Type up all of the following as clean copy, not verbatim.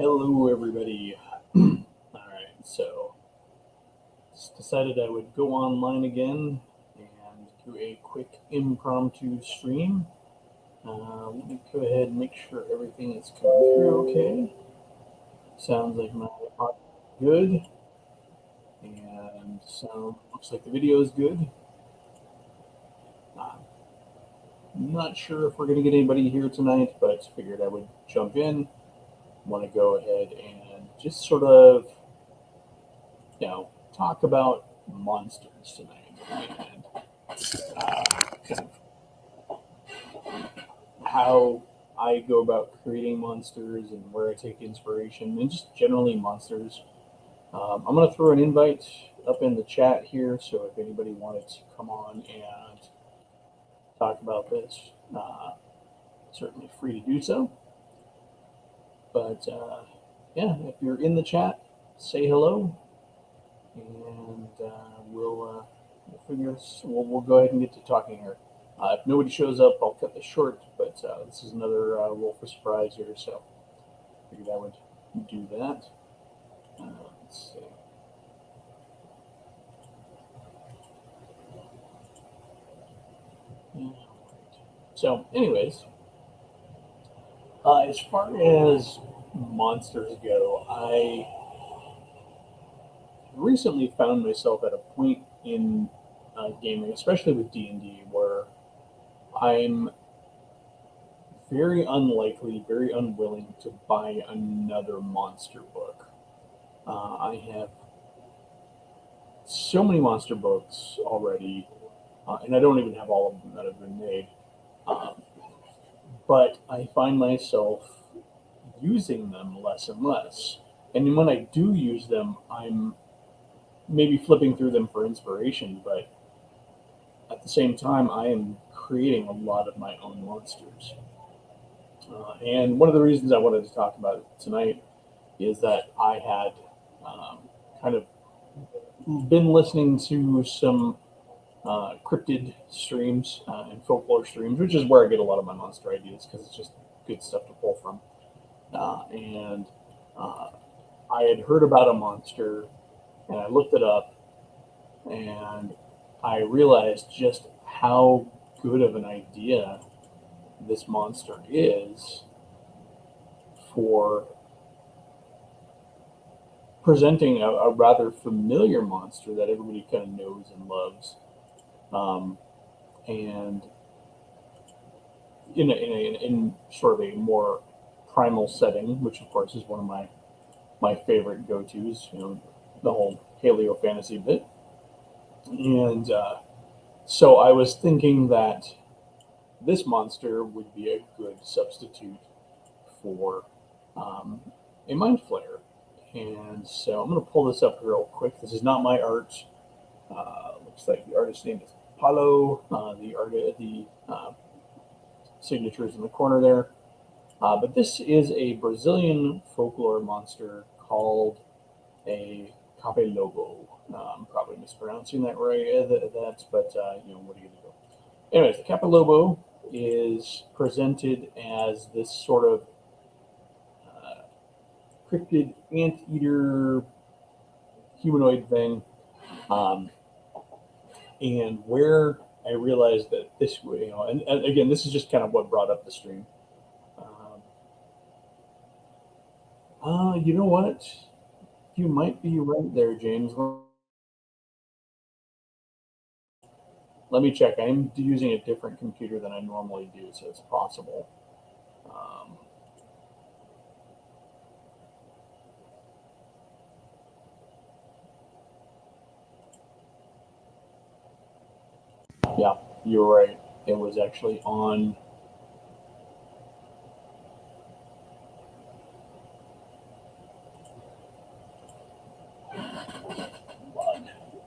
Hello, everybody. All right, so just decided I would go online again and do a quick impromptu stream. Let me go ahead and make sure everything is coming through okay. Sounds like my audio is good, and so looks like the video is good. Not sure if we're going to get anybody here tonight, but figured I would jump in. Want to go ahead and just sort of talk about monsters tonight and kind of how I go about creating monsters and where I take inspiration and just generally monsters. I'm going to throw an invite up in the chat here, so if anybody wanted to come on and talk about this, certainly free to do so. But yeah, if you're in the chat, say hello, and we'll go ahead and get to talking here. If nobody shows up, I'll cut this short, but this is another roll for surprise here, so I figured I would do that. Let's see. So, anyways, as far as monsters go, I recently found myself at a point in gaming, especially with D&D, where I'm very unlikely, very unwilling to buy another monster book. I have so many monster books already, and I don't even have all of them that have been made. But I find myself using them less and less. And when I do use them, I'm maybe flipping through them for inspiration, but at the same time, I am creating a lot of my own monsters. And one of the reasons I wanted to talk about it tonight is that I had kind of been listening to some cryptid streams and folklore streams, which is where I get a lot of my monster ideas because it's just good stuff to pull from. And I had heard about a monster, and I looked it up, and I realized just how good of an idea this monster is for presenting a rather familiar monster that everybody kind of knows and loves. And in sort of a more primal setting, which of course is one of my favorite go-tos, the whole paleo fantasy bit. And so I was thinking that this monster would be a good substitute for a mind flayer. And so I'm going to pull this up real quick. This is not my art. Looks like the artist's name is Paulo. The signature is in the corner there. But this is a Brazilian folklore monster called a Cape Lobo. I'm probably mispronouncing that right, but what are you going to do? Anyways, the Cape Lobo is presented as this sort of cryptid anteater humanoid thing. And where I realized that this, and again, this is just kind of what brought up the stream. You know what? You might be right there, James. Let me check. I'm using a different computer than I normally do, so it's possible. Yeah, you're right. It was actually on.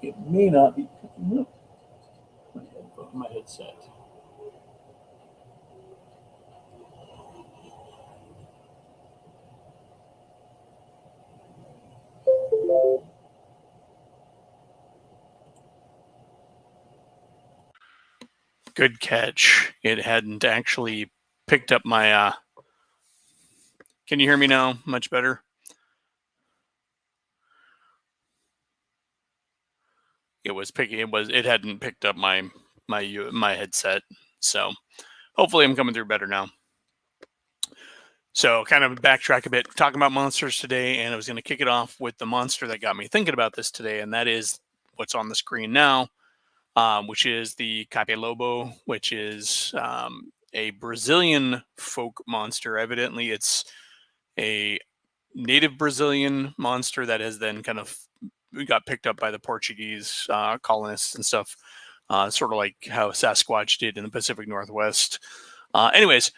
It may not be picking up my headset. Good catch. It hadn't actually picked up my Can you hear me now? Much better. It hadn't picked up my headset. So hopefully I'm coming through better now. So kind of backtrack a bit, talking about monsters today, and I was going to kick it off with the monster that got me thinking about this today, and that is what's on the screen now, which is the Capilobo, which is a Brazilian folk monster. Evidently, it's a native Brazilian monster that has then kind of got picked up by the Portuguese colonists and stuff, sort of like how Sasquatch did in the Pacific Northwest. Anyways,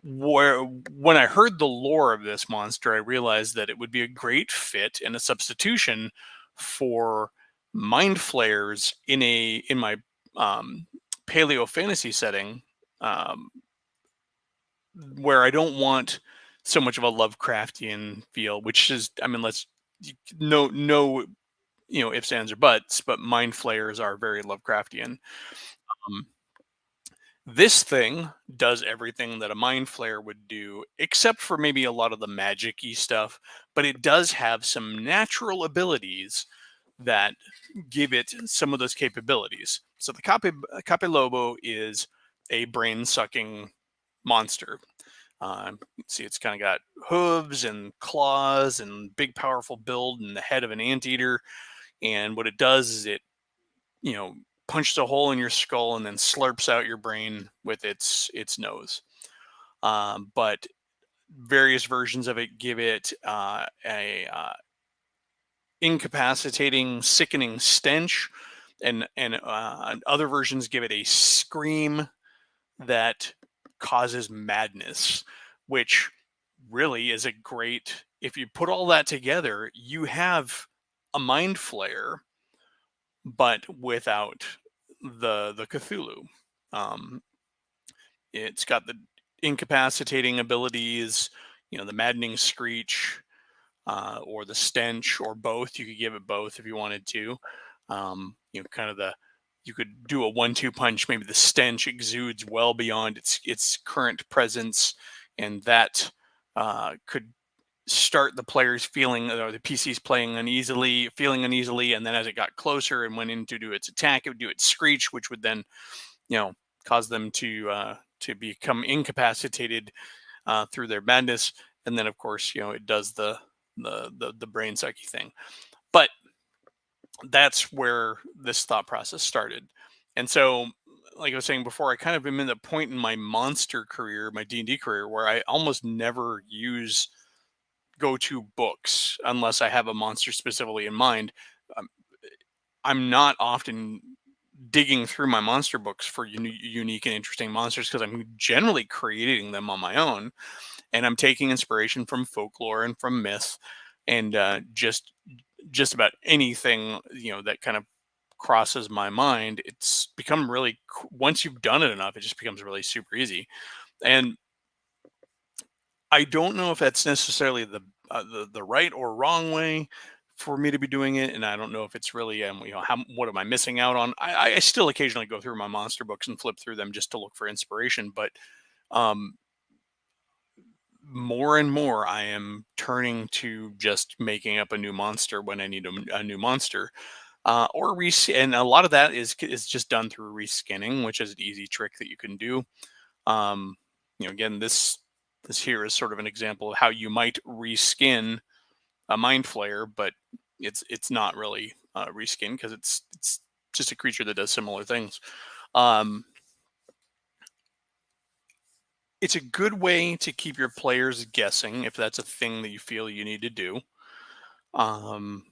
when I heard the lore of this monster, I realized that it would be a great fit and a substitution for mind flayers in my paleo fantasy setting, um, where I don't want so much of a Lovecraftian feel, which is, I mean, let's no ifs, ands, or buts, but mind flayers are very Lovecraftian. Um, this thing does everything that a mind flayer would do, except for maybe a lot of the magic-y stuff, but it does have some natural abilities that give it some of those capabilities. So the Capilobo is a brain-sucking monster. You see, it's kind of got hooves and claws and big, powerful build and the head of an anteater. And what it does is it, you know, punches a hole in your skull and then slurps out your brain with its nose. But various versions of it give it a incapacitating, sickening stench, and other versions give it a scream that causes madness, which really is a great. If you put all that together, you have a mind flayer, but without the Cthulhu. Um, it's got the incapacitating abilities, the maddening screech, or the stench, or both. You could give it both if you wanted to. Kind of the you could do a 1-2 punch. Maybe the stench exudes well beyond its current presence, and that could start the players feeling, or the PCs feeling uneasily, and then as it got closer and went in to do its attack, it would do its screech, which would then, cause them to become incapacitated through their madness, and then of course, it does the brain sucky thing. But that's where this thought process started, and so, like I was saying before, I kind of am in the point in my monster career, my D&D career, where I almost never use go-to books unless I have a monster specifically in mind. Um, I'm not often digging through my monster books for unique and interesting monsters because I'm generally creating them on my own, and I'm taking inspiration from folklore and from myth, and just about anything that kind of crosses my mind. It's become really once you've done it enough, it just becomes really super easy. And I don't know if that's necessarily the right or wrong way for me to be doing it, and I don't know if it's really how what am I missing out on. I still occasionally go through my monster books and flip through them just to look for inspiration, but um, more and more I am turning to just making up a new monster when I need a new monster, and a lot of that is just done through reskinning, which is an easy trick that you can do. Um, again, this here is sort of an example of how you might reskin a mind flayer, but it's not really reskin because it's just a creature that does similar things. Um, it's a good way to keep your players guessing if that's a thing that you feel you need to do. Um,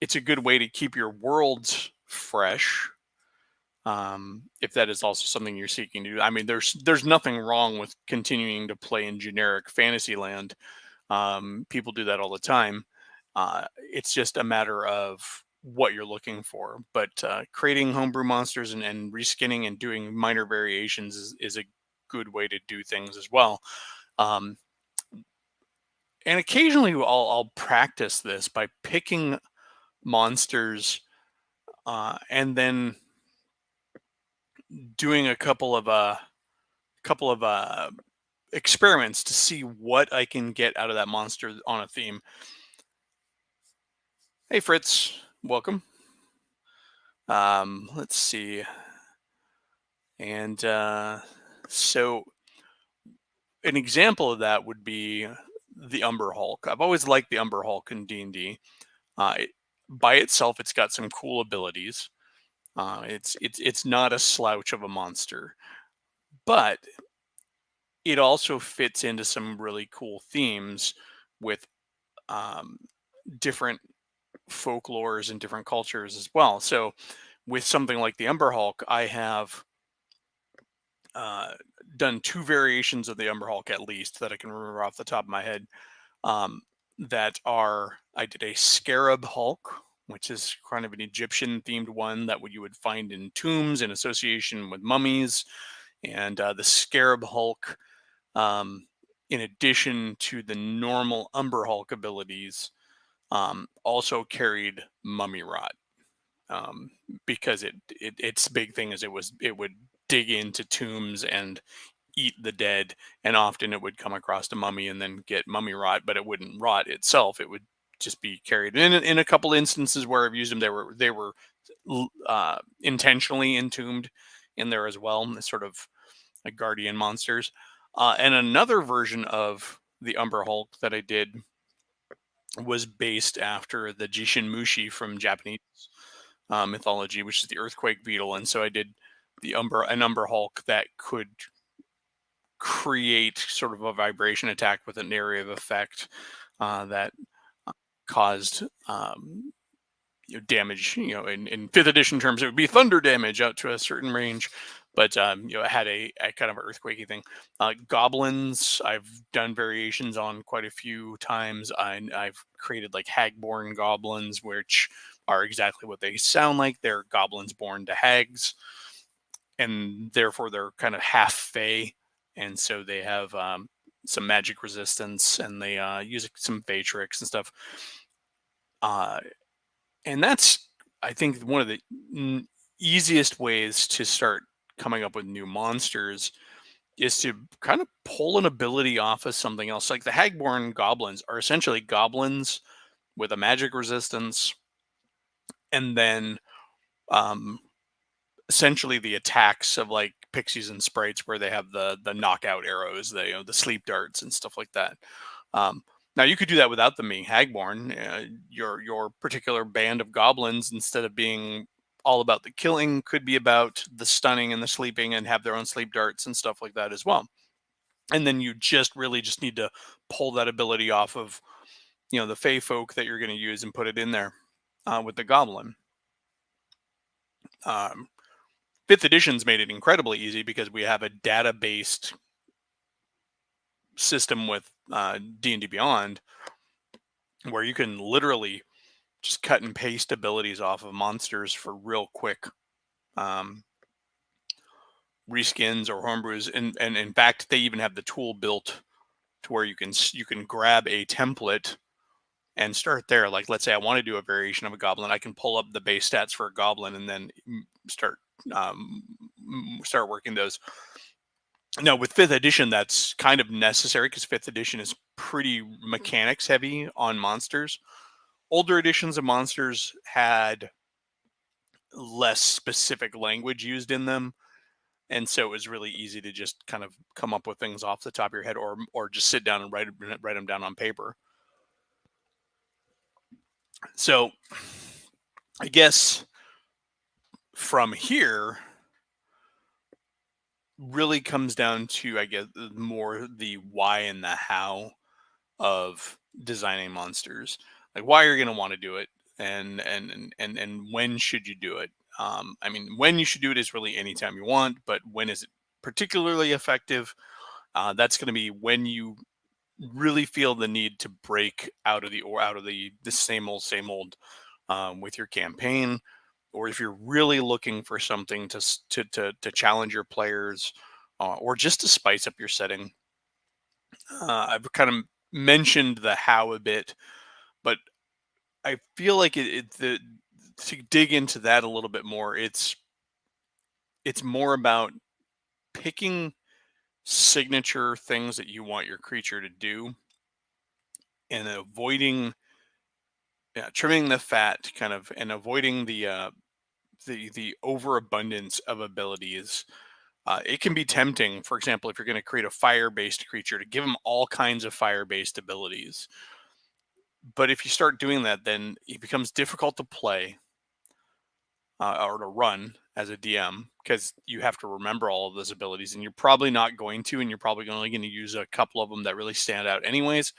it's a good way to keep your worlds fresh, if that is also something you're seeking to do. I mean, there's nothing wrong with continuing to play in generic fantasy land. People do that all the time. It's just a matter of what you're looking for. But creating homebrew monsters and reskinning and doing minor variations is a good way to do things as well. Um, and occasionally I'll practice this by picking monsters, and then doing a couple of experiments to see what I can get out of that monster on a theme. Hey Fritz, welcome. Let's see. And so an example of that would be the Umber Hulk. I've always liked the Umber Hulk in D&D. It, by itself, it's got some cool abilities. It's not a slouch of a monster, but it also fits into some really cool themes with um, different folklores and different cultures as well. So with something like the Umber Hulk, I have uh, done two variations of the Umber Hulk at least that I can remember off the top of my head. Um, that are I did a Scarab Hulk, which is kind of an Egyptian themed one that you would find in tombs in association with mummies, and the Scarab Hulk. In addition to the normal Umber Hulk abilities, also carried mummy rot, um, because its big thing is it would dig into tombs and eat the dead, and often it would come across a mummy and then get mummy rot, but it wouldn't rot itself. It would just be carried. In a couple instances where I've used them, they were intentionally entombed in there as well, sort of like guardian monsters. And another version of the Umber Hulk that I did was based after the Jishin Mushi from Japanese mythology, which is the earthquake beetle. And so I did an Umber Hulk that could create sort of a vibration attack with an area of effect that caused damage. In fifth edition terms, it would be thunder damage out to a certain range, but it had a kind of earthquakey thing. Goblins, I've done variations on quite a few times. I've created like hagborn goblins, which are exactly what they sound like. They're goblins born to hags, and therefore they're kind of half fey, and so they have some magic resistance, and they use some fey tricks and stuff. Uh, and that's, I think, one of the easiest ways to start coming up with new monsters is to kind of pull an ability off of something else. Like the Hagborn goblins are essentially goblins with a magic resistance, and then um, essentially the attacks of like pixies and sprites, where they have the knockout arrows, the sleep darts and stuff like that. Um, Now you could do that without the being Hagborn. Your particular band of goblins, instead of being all about the killing, could be about the stunning and the sleeping, and have their own sleep darts and stuff like that as well. And then you just need to pull that ability off of the Fey folk that you're going to use and put it in there with the goblin. Um, Fifth edition's made it incredibly easy because we have a data-based system with D&D Beyond, where you can literally just cut and paste abilities off of monsters for real quick um, reskins or homebrews. And in fact, they even have the tool built to where you can grab a template and start there. Like, let's say I want to do a variation of a goblin, I can pull up the base stats for a goblin and then start start working those. Now with fifth edition, that's kind of necessary because fifth edition is pretty mechanics heavy on monsters. Older editions of monsters had less specific language used in them, and so it was really easy to just kind of come up with things off the top of your head, or just sit down and write them down on paper. So I guess from here really comes down to, I guess, more the why and the how of designing monsters. Like, why you're going to want to do it, and when should you do it. I mean, when you should do it is really anytime you want, but when is it particularly effective? That's going to be when you really feel the need to break out of the same old with your campaign, or if you're really looking for something to challenge your players, or just to spice up your setting. I've kind of mentioned the how a bit, but I feel like to dig into that a little bit more, it's more about picking signature things that you want your creature to do, and avoiding, yeah, trimming the fat, kind of, and avoiding the overabundance of abilities. It can be tempting, for example, if you're going to create a fire-based creature, to give them all kinds of fire-based abilities. But if you start doing that, then it becomes difficult to play, or to run as a DM, because you have to remember all of those abilities, and you're probably not going to, and you're probably only going to use a couple of them that really stand out, anyways.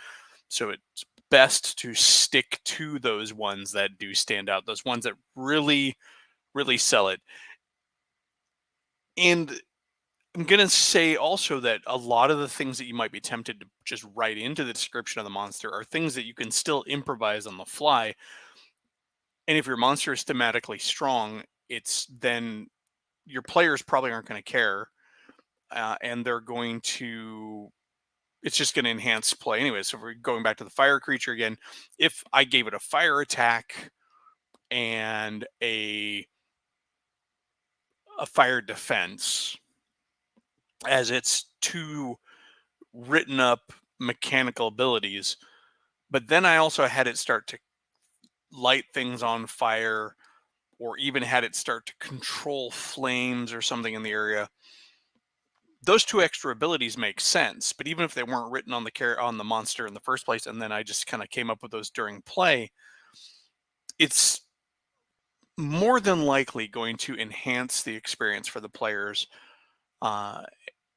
So it's best to stick to those ones that do stand out, those ones that really, really sell it. And I'm going to say also that a lot of the things that you might be tempted to just write into the description of the monster are things that you can still improvise on the fly. And if your monster is thematically strong, it's then your players probably aren't going to care, and they're going to, it's just going to enhance play anyway. So if we're going back to the fire creature again, if I gave it a fire attack and a fire defense as its two written up mechanical abilities, but then I also had it start to light things on fire, or even had it start to control flames or something in the area, those two extra abilities make sense. But even if they weren't written on the monster in the first place, and then I just kind of came up with those during play, it's more than likely going to enhance the experience for the players, uh,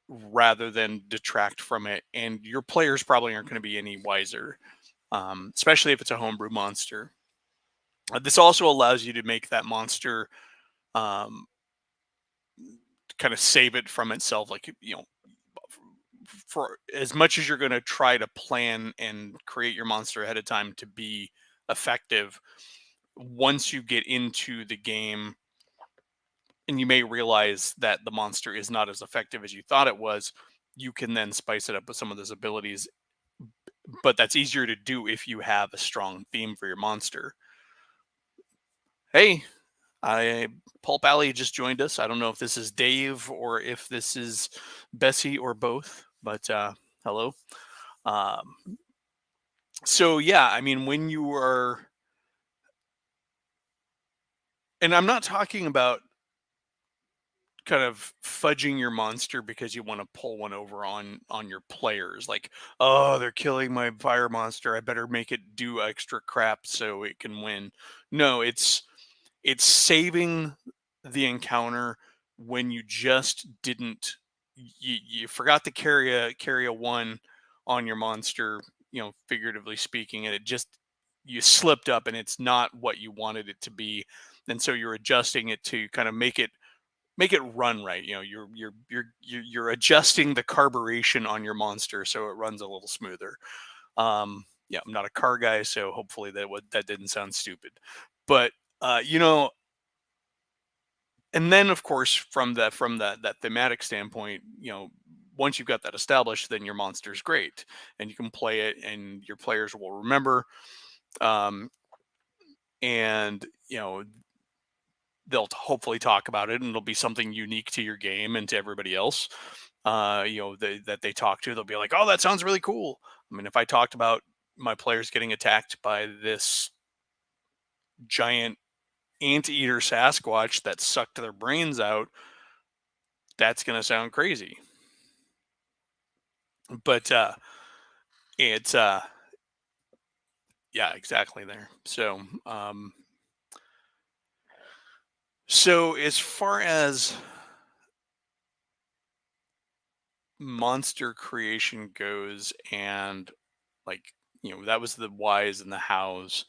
rather than detract from it. And your players probably aren't going to be any wiser, especially if it's a homebrew monster. This also allows you to make that monster, um, kind of save it from itself. Like, for as much as you're going to try to plan and create your monster ahead of time to be effective, once you get into the game and you may realize that the monster is not as effective as you thought it was, you can then spice it up with some of those abilities. But that's easier to do if you have a strong theme for your monster. Hey, Pulp Alley just joined us. I don't know if this is Dave or if this is Bessie or both, but hello. Um, so yeah, I mean, when you are, and I'm not talking about kind of fudging your monster because you want to pull one over on your players, like, oh, they're killing my fire monster, I better make it do extra crap so it can win. No, it's saving the encounter when you just didn't, you forgot to carry a one on your monster, figuratively speaking, and it just, you slipped up and it's not what you wanted it to be. And so you're adjusting it to kind of make it run right. You're adjusting the carburation on your monster so it runs a little smoother. Yeah, I'm not a car guy, so hopefully that didn't sound stupid. But and then of course from that thematic standpoint, once you've got that established, then your monster's great and you can play it and your players will remember. Um, and they'll hopefully talk about it, and it'll be something unique to your game and to everybody else. That they talk to, they'll be like, "Oh, that sounds really cool." I mean, if I talked about my players getting attacked by this giant anteater Sasquatch that sucked their brains out, that's going to sound crazy. But it's yeah, exactly there. So as far as monster creation goes, and like, that was the whys and the hows.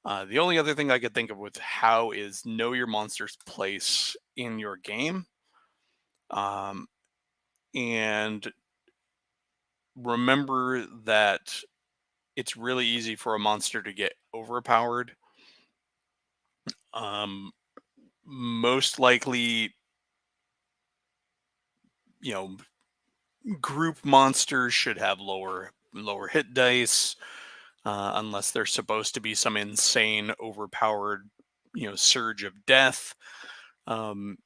The only other thing I could think of with how is know your monster's place in your game, um, and remember that it's really easy for a monster to get overpowered. Um, Most likely, you know, group monsters should have lower hit dice, unless they're supposed to be some insane overpowered, surge of death. Um,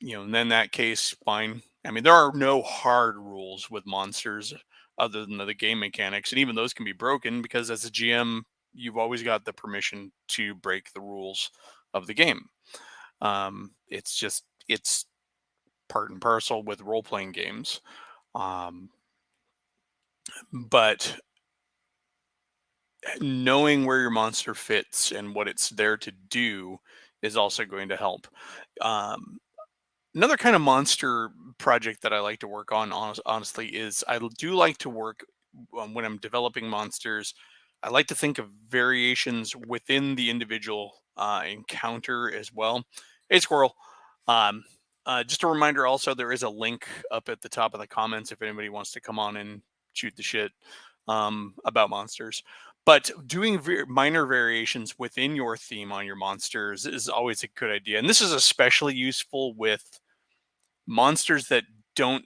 and then in that case, fine, I mean, there are no hard rules with monsters other than the game mechanics, and even those can be broken because as a GM, you've always got the permission to break the rules of the game. It's part and parcel with role playing games. Um, but knowing where your monster fits and what it's there to do is also going to help. Um, Another kind of monster project that I like to work on, honestly, is do like to work when I'm developing monsters. I like to think of variations within the individual encounter as well. Hey, squirrel. Um, just a reminder also, there is a link up at the top of the comments if anybody wants to come on and shoot the shit about monsters. But doing minor variations within your theme on your monsters is always a good idea. And this is especially useful with monsters that don't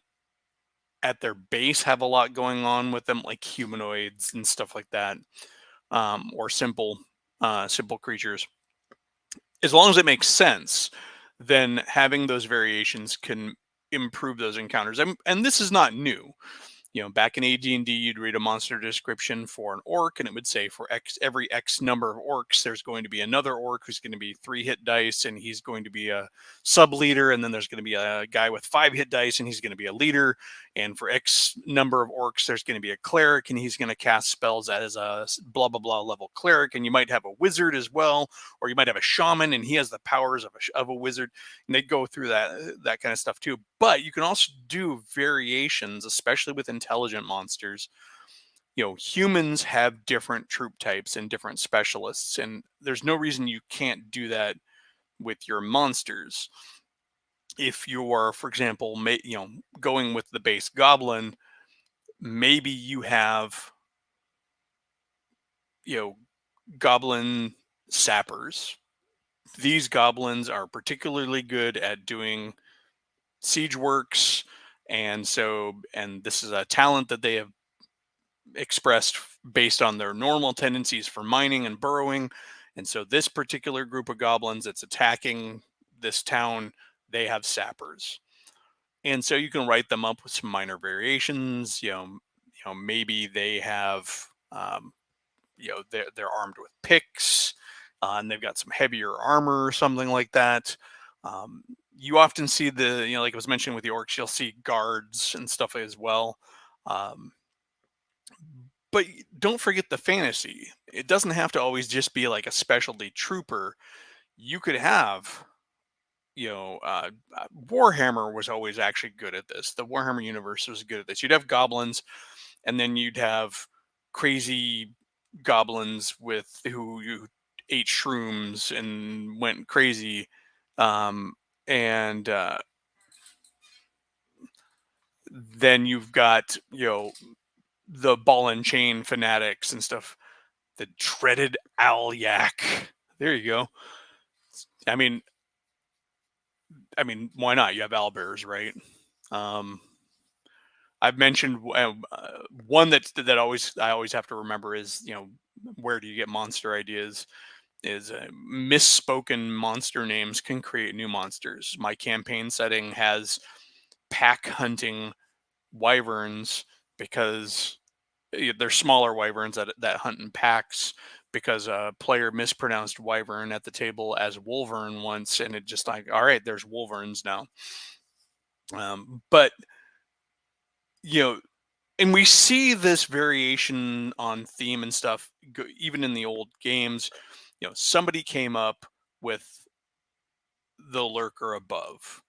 at their base have a lot going on with them, like humanoids and stuff like that, or simple creatures. As long as it makes sense, then having those variations can improve those encounters. And this is not new. Back in AD&D, you'd read a monster description for an orc, and it would say for every X number of orcs, there's going to be another orc who's going to be 3 hit dice, and he's going to be a sub leader, and then there's going to be a guy with 5 hit dice, and he's going to be a leader. And for X number of orcs, there's going to be a cleric, and he's going to cast spells as a blah blah blah level cleric. And you might have a wizard as well, or you might have a shaman, and he has the powers of a wizard. And they go through that kind of stuff too. But you can also do variations, especially with intelligent monsters. Humans have different troop types and different specialists, and there's no reason you can't do that with your monsters. If you are, for example, going with the base goblin, maybe you have, goblin sappers. These goblins are particularly good at doing siege works, and this is a talent that they have expressed based on their normal tendencies for mining and burrowing. And so this particular group of goblins that's attacking this town, they have sappers. And so you can write them up with some minor variations. Maybe they have, they're armed with picks, and they've got some heavier armor or something like that. You often see like I was mentioning with the orcs, you'll see guards and stuff as well. Um, but don't forget the fantasy. It doesn't have to always just be like a specialty trooper. You could have, Warhammer was always actually good at this. The Warhammer universe was good at this. You'd have goblins, and then you'd have crazy goblins who ate shrooms and went crazy. And then you've got, the ball and chain fanatics and stuff. The dreaded Alyak. There you go. I mean, why not? You have owlbears, right? I've mentioned one that I always have to remember is, where do you get monster ideas? Is misspoken monster names can create new monsters. My campaign setting has pack hunting wyverns because they're smaller wyverns that hunt in packs, because a player mispronounced wyvern at the table as wolvern once, and it just like, all right, there's wolverns now. But and we see this variation on theme and stuff even in the old games. Somebody came up with the lurker above,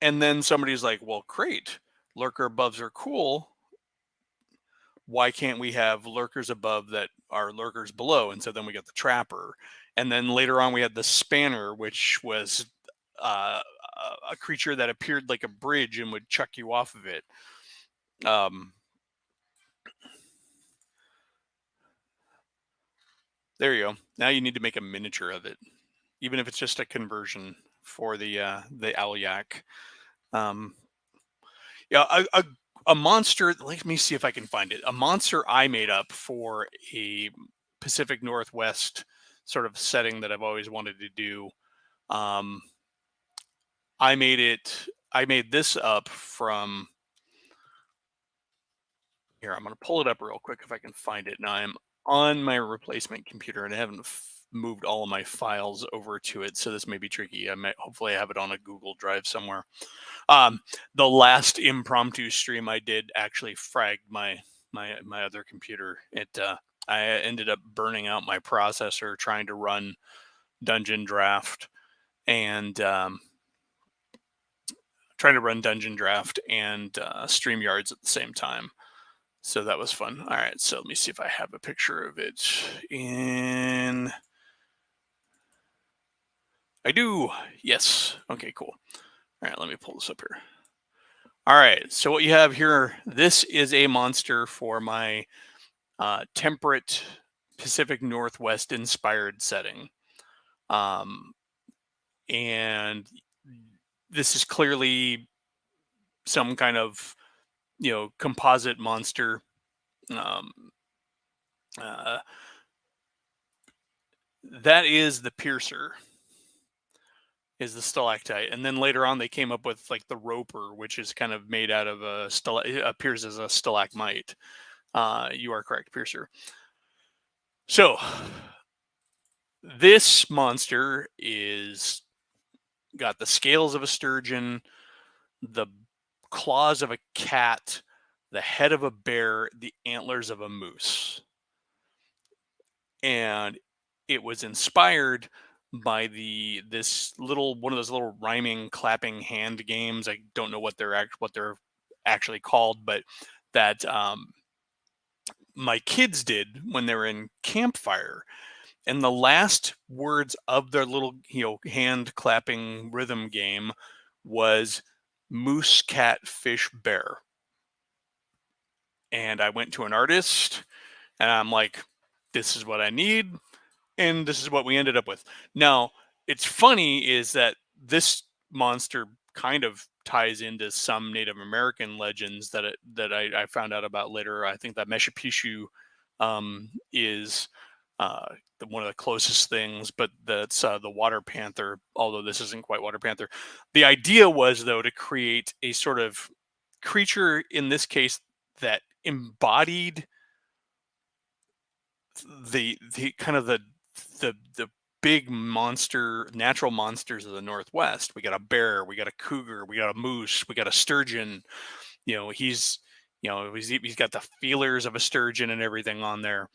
and then somebody's like, well, great, lurker aboves are cool, why can't we have lurkers above that are lurkers below? And so then we got the trapper, and then later on we had the spanner, which was uh, a creature that appeared like a bridge and would chuck you off of it. There you go. Now you need to make a miniature of it, even if it's just a conversion for the Alyak. Yeah, a monster. Let me see if I can find it. A monster I made up for a Pacific Northwest sort of setting that I've always wanted to do. I made it. I made this up from here. I'm going to pull it up real quick if I can find it. Now I'm on my replacement computer and I haven't moved all of my files over to it, so this may be tricky. Hopefully I have it on a Google Drive somewhere. The last impromptu stream I did actually fragged my other computer. I ended up burning out my processor trying to run Dungeon Draft and StreamYards at the same time. So that was fun. All right, so let me see if I have a picture of it in. I do. Yes. Okay, cool. All right, let me pull this up here. All right, so what you have here, this is a monster for my temperate Pacific Northwest inspired setting. And this is clearly some kind of, composite monster. That is the piercer, is the stalactite, and then later on they came up with like the roper, which is kind of made out of it appears as a stalagmite. You are correct, piercer. So this monster is got the scales of a sturgeon, the claws of a cat, the head of a bear, the antlers of a moose. And it was inspired by this little one of those little rhyming clapping hand games. I don't know what they're actually called, but that my kids did when they were in campfire. And the last words of their little hand clapping rhythm game was moose, cat, fish, bear. And I went to an artist and I'm like, this is what I need. And this is what we ended up with. Now, it's funny is that this monster kind of ties into some Native American legends that I found out about later. I think that Meshapishu is one of the closest things, but that's the water panther, although this isn't quite water panther. The idea was, though, to create a sort of creature, in this case, that embodied the kind of the big natural monsters of the Northwest. We got a bear, we got a cougar, we got a moose, we got a sturgeon. He's got the feelers of a sturgeon and everything on there.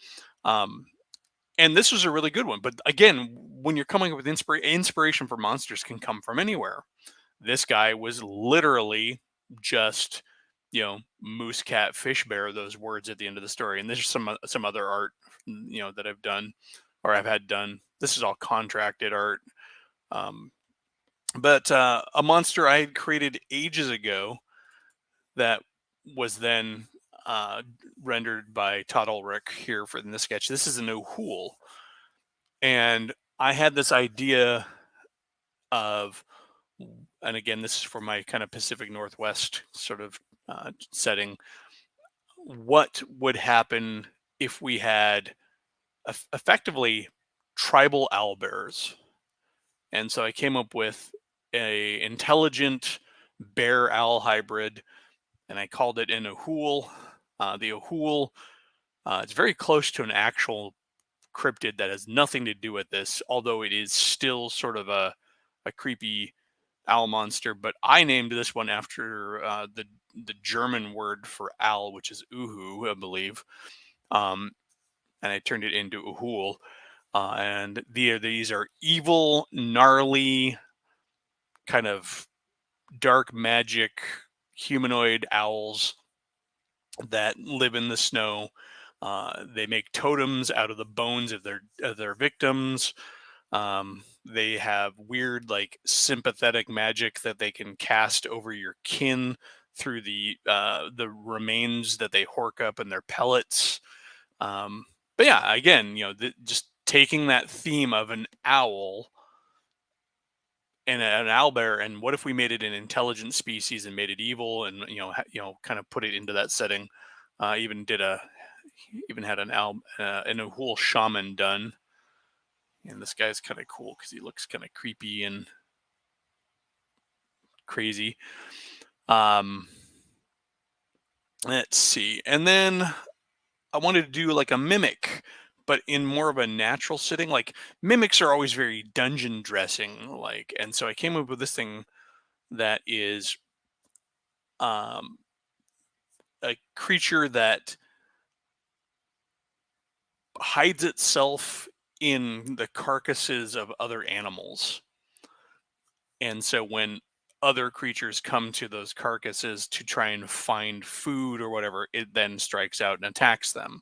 And this was a really good one. But again, when you're coming up with inspiration for monsters can come from anywhere. This guy was literally just moose, cat, fish, bear, those words at the end of the story. And there's some other art that I've done or I've had done. This is all contracted art. But a monster I had created ages ago that was then rendered by Todd Ulrich here in this sketch. This is an O'Hool. And I had this idea of, and again, this is for my kind of Pacific Northwest sort of setting. What would happen if we had effectively tribal owlbears? And so I came up with a intelligent bear owl hybrid, and I called it an O'Hool. The O'Hool, it's very close to an actual cryptid that has nothing to do with this, although it is still sort of a creepy owl monster. But I named this one after the German word for owl, which is uhu, I believe. And I turned it into O'Hool. And these are evil, gnarly, kind of dark magic humanoid owls that live in the snow. They make totems out of the bones of their victims. They have weird, like, sympathetic magic that they can cast over your kin through the remains that they hork up in their pellets. But yeah, again, just taking that theme of an owl and an owlbear, and what if we made it an intelligent species and made it evil, and kind of put it into that setting. Even had an O'Hool shaman done, and this guy's kind of cool because he looks kind of creepy and crazy. Um, let's see. And then I wanted to do like a mimic, but in more of a natural setting. Like mimics are always very dungeon dressing, like, and so I came up with this thing that is um, a creature that hides itself in the carcasses of other animals. And so when other creatures come to those carcasses to try and find food or whatever, it then strikes out and attacks them.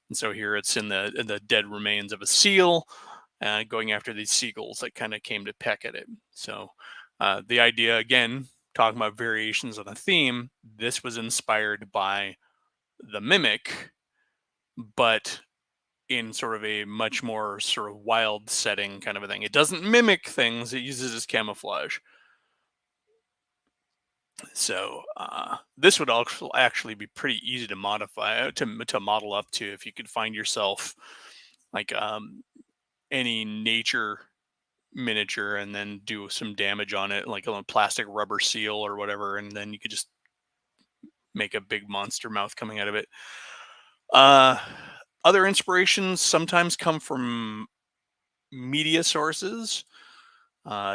And so here it's in the dead remains of a seal, going after these seagulls that kind of came to peck at it. So the idea, again, talking about variations on a theme, this was inspired by the mimic, but in sort of a much more sort of wild setting kind of a thing. It doesn't mimic things; it uses as camouflage. So this would actually be pretty easy to modify to model up to if you could find yourself like any nature miniature and then do some damage on it, like a plastic rubber seal or whatever, and then you could just make a big monster mouth coming out of it. Uh, Other inspirations sometimes come from media sources.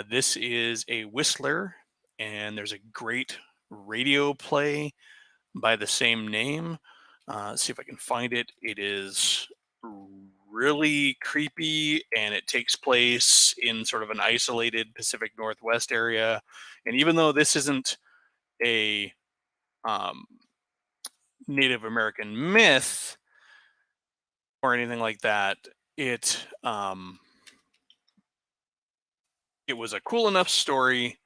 This is a whistler, and there's a great radio play by the same name. See if I can find it. It is really creepy, and it takes place in sort of an isolated Pacific Northwest area. And even though this isn't a um, Native American myth or anything like that, it it was a cool enough story,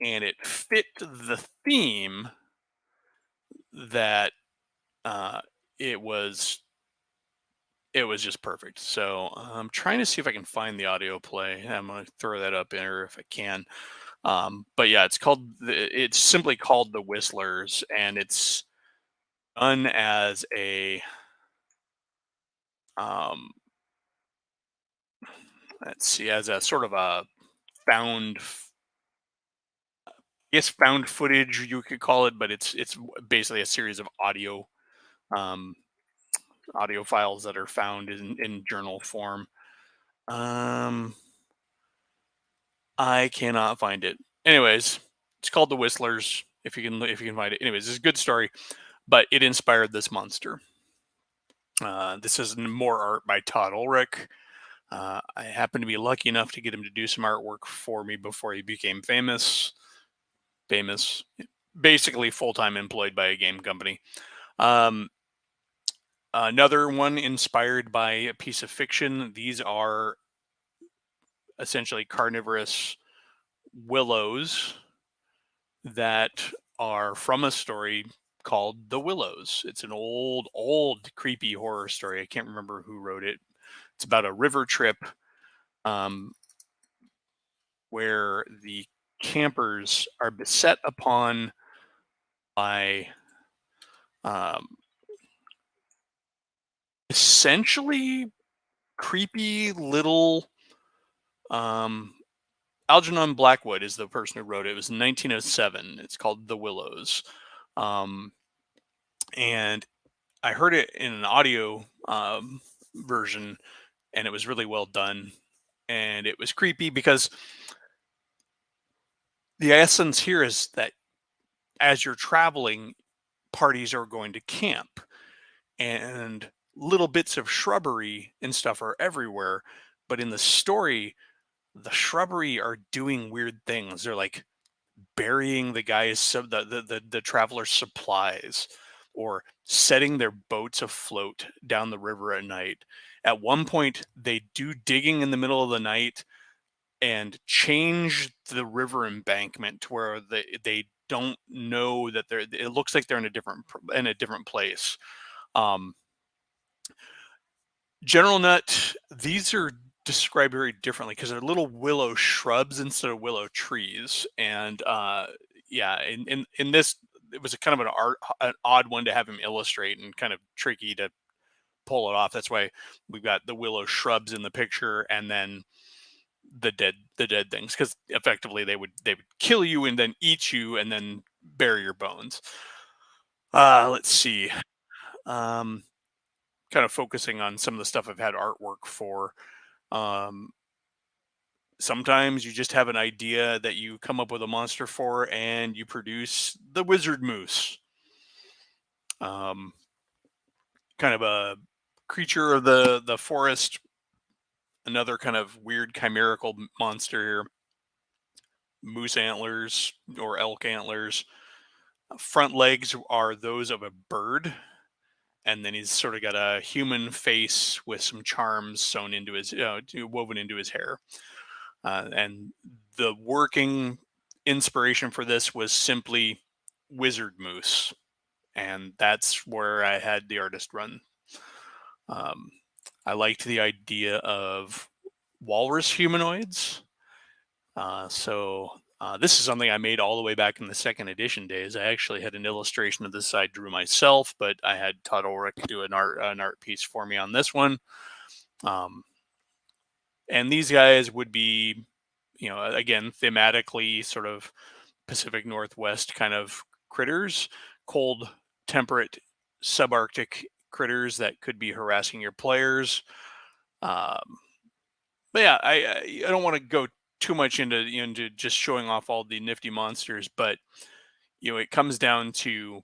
and it fit the theme that uh, it was it was just perfect. So I'm trying to see if I can find the audio play. I'm going to throw that up there if I can. But yeah, it's simply called The Whistlers, and it's done as a um, let's see, as a sort of a found, I guess found footage you could call it, but it's basically a series of um, audio files that are found in journal form. Um, I cannot find it. Anyways, it's called The Whistlers. If you can find it. Anyways, it's a good story, but it inspired this monster. This is more art by Todd Ulrich. I happened to be lucky enough to get him to do some artwork for me before he became famous. Famous, basically full time employed by a game company. Um, Another one inspired by a piece of fiction. These are essentially carnivorous willows that are from a story called The Willows. It's an old, creepy horror story. I can't remember who wrote it. It's about a river trip um, where the campers are beset upon by um, essentially creepy little. Um, Algernon Blackwood is the person who wrote it. It was 1907. It's called The Willows. Um, and I heard it in an audio version, and it was really well done. And it was creepy because the essence here is that as you're traveling, parties are going to camp, and little bits of shrubbery and stuff are everywhere. But in the story, the shrubbery are doing weird things. They're like burying the travelers' supplies, or setting their boats afloat down the river at night. At one point, they do digging in the middle of the night and change the river embankment to where they don't know that they're. It looks like they're in a different place. Um, General nut, these are described very differently because they're little willow shrubs instead of willow trees. And yeah, in this, it was a kind of an odd one to have him illustrate, and kind of tricky to pull it off. That's why we've got the willow shrubs in the picture, and then the dead things, because effectively they would kill you and then eat you and then bury your bones. Let's see. Kind of focusing on some of the stuff I've had artwork for. Um, Sometimes you just have an idea that you come up with a monster for, and you produce the wizard moose. Um, Kind of a creature of the forest, another kind of weird chimerical monster here. Moose antlers or elk antlers. Front legs are those of a bird, and then he's sort of got a human face with some charms sewn into his, woven into his hair. And the working inspiration for this was simply wizard moose, and that's where I had the artist run. Um, I liked the idea of walrus humanoids. So this is something I made all the way back in the second edition days. I actually had an illustration of this I drew myself, but I had Todd Ulrich do an art piece for me on this one. And these guys would be, again, thematically sort of Pacific Northwest kind of critters, cold, temperate, subarctic critters that could be harassing your players. Um, but yeah, I don't want to go too much into just showing off all the nifty monsters, but it comes down to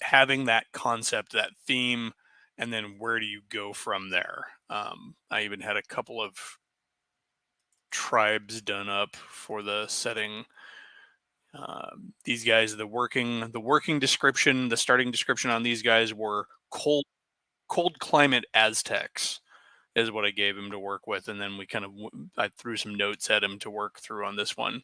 having that concept, that theme, and then where do you go from there? I even had a couple of tribes done up for the setting. These guys, the working description, the starting description on these guys were cold climate Aztecs is what I gave him to work with, and then I threw some notes at him to work through on this one.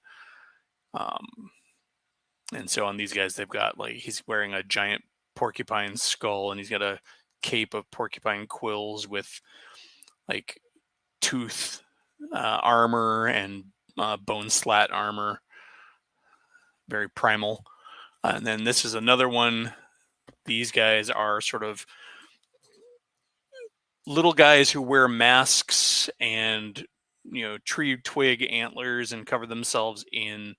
And so on these guys, they've got, like, he's wearing a giant porcupine skull, and he's got a cape of porcupine quills with like tooth armor and bone slat armor, very primal. And then this is another one. These guys are sort of little guys who wear masks and tree twig antlers and cover themselves in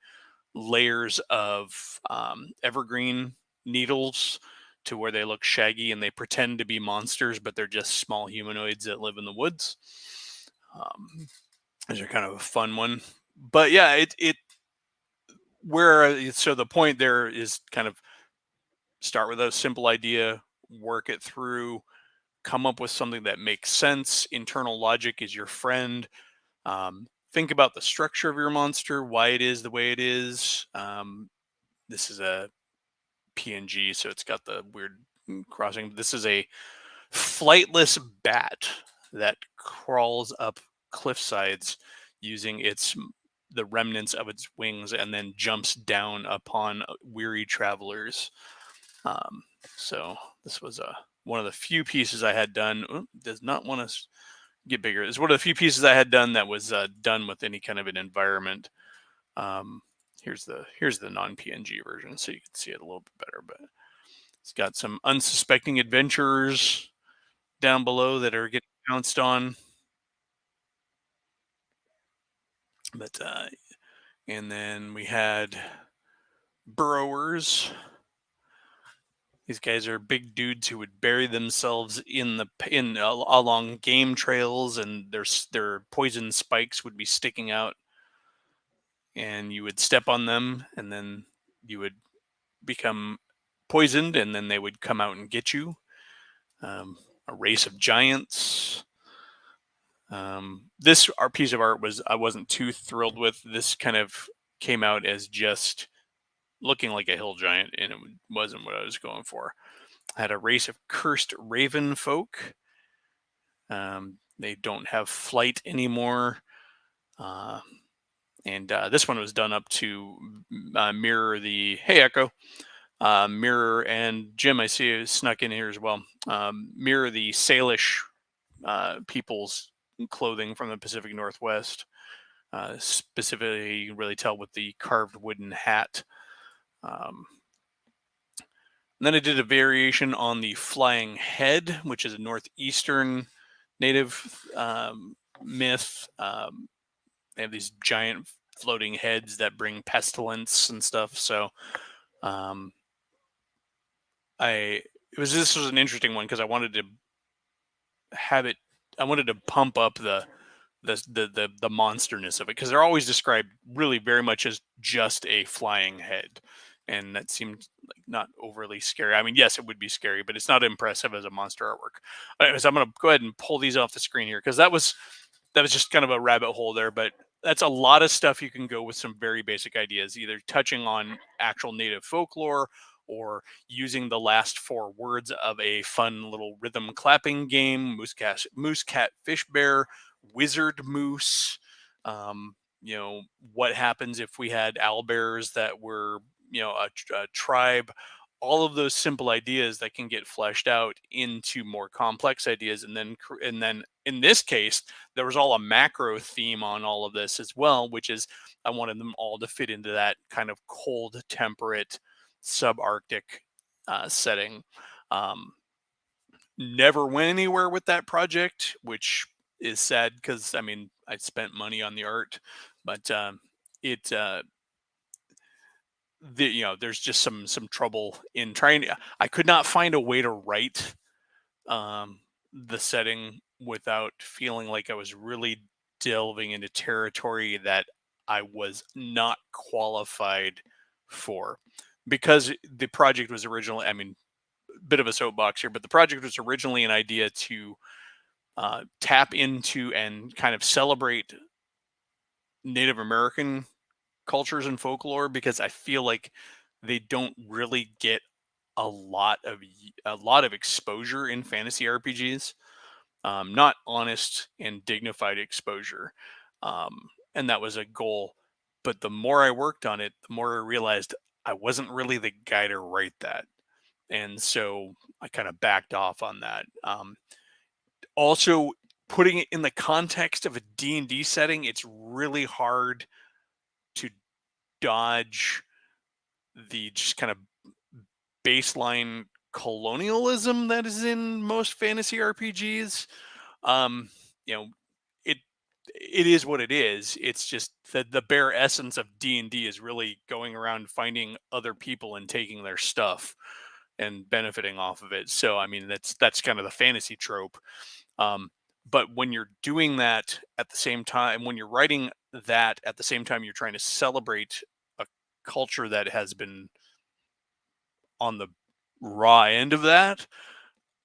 layers of evergreen needles to where they look shaggy, and they pretend to be monsters, but they're just small humanoids that live in the woods. These are kind of a fun one, but yeah, so the point there is kind of start with a simple idea, work it through, come up with something that makes sense. Internal logic is your friend. Think about the structure of your monster, why it is the way it is. This is a PNG, so it's got the weird crossing. This is a flightless bat that crawls up cliff sides using the remnants of its wings, and then jumps down upon weary travelers. So this was one of the few pieces I had done. Does not want to get bigger. It's one of the few pieces I had done that was done with any kind of an environment. Here's the non-PNG version, so you can see it a little bit better. But it's got some unsuspecting adventurers down below that are getting pounced on. But and then we had burrowers. These guys are big dudes who would bury themselves along game trails, and their poison spikes would be sticking out, and you would step on them, and then you would become poisoned, and then they would come out and get you. A race of giants. This piece of art I wasn't too thrilled with. This kind of came out as just looking like a hill giant, and it wasn't what I was going for. I had a race of cursed raven folk. They don't have flight anymore. And this one was done up to mirror the Echo. Mirror, and Jim, I see you snuck in here as well. Mirror the Salish people's clothing from the Pacific Northwest. Specifically, you can really tell with the carved wooden hat. Then I did a variation on the flying head, which is a northeastern native myth. They have these giant floating heads that bring pestilence and stuff. So um, I it was this was an interesting one because I wanted to have it. I wanted to pump up the monsterness of it because they're always described really very much as just a flying head, and that seemed like not overly scary. I mean, yes, it would be scary, but it's not impressive as a monster artwork. So I'm going to go ahead and pull these off the screen here because that was just kind of a rabbit hole there, but that's a lot of stuff you can go with some very basic ideas, either touching on actual native folklore or using the last four words of a fun little rhythm clapping game, moose cat, fish bear, wizard moose. Um, what happens if we had owlbears that were, a tribe? All of those simple ideas that can get fleshed out into more complex ideas, and then in this case, there was all a macro theme on all of this as well, which is I wanted them all to fit into that kind of cold, temperate, subarctic setting. Um, Never went anywhere with that project, which is sad because I mean I spent money on the art, but it there's just some trouble in trying. I could not find a way to write um, the setting without feeling like I was really delving into territory that I was not qualified for because the project was originally, I mean, bit of a soapbox here, but the project was originally an idea to tap into and kind of celebrate Native American cultures and folklore because I feel like they don't really get a lot of exposure in fantasy RPGs. Not honest and dignified exposure. And that was a goal. But the more I worked on it, the more I realized I wasn't really the guy to write that. And so I kind of backed off on that. Also, putting it in the context of a D&D setting, it's really hard to dodge the just kind of baseline colonialism that is in most fantasy RPGs. Um, you know, it it is what it is. It's just the bare essence of D&D is really going around finding other people and taking their stuff and benefiting off of it. So I mean that's kind of the fantasy trope. Um, but when you're doing that at the same time, when you're writing that at the same time, you're trying to celebrate a culture that has been on the raw end of that.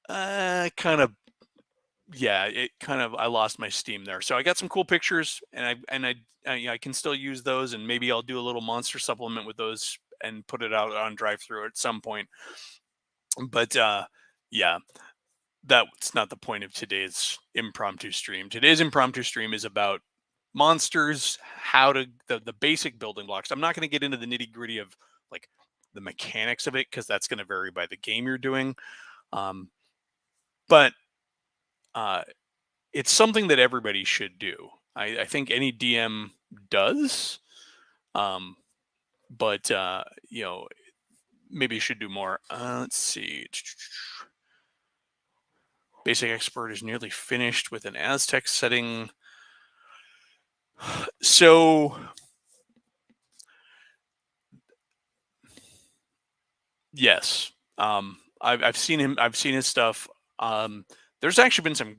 Kind of, yeah, it kind of I lost my steam there. So I got some cool pictures, and I can still use those, and maybe I'll do a little monster supplement with those and put it out on drive through at some point. But yeah, that's not the point of today's impromptu stream. Today's impromptu stream is about monsters, how to the basic building blocks. I'm not going to get into the nitty gritty of like the mechanics of it because that's going to vary by the game you're doing. Um, but uh, it's something that everybody should do. I think any DM does, um, but maybe you should do more. Let's see. Basic expert is nearly finished with an Aztec setting. So yes, I've seen him. I've seen his stuff. There's actually been some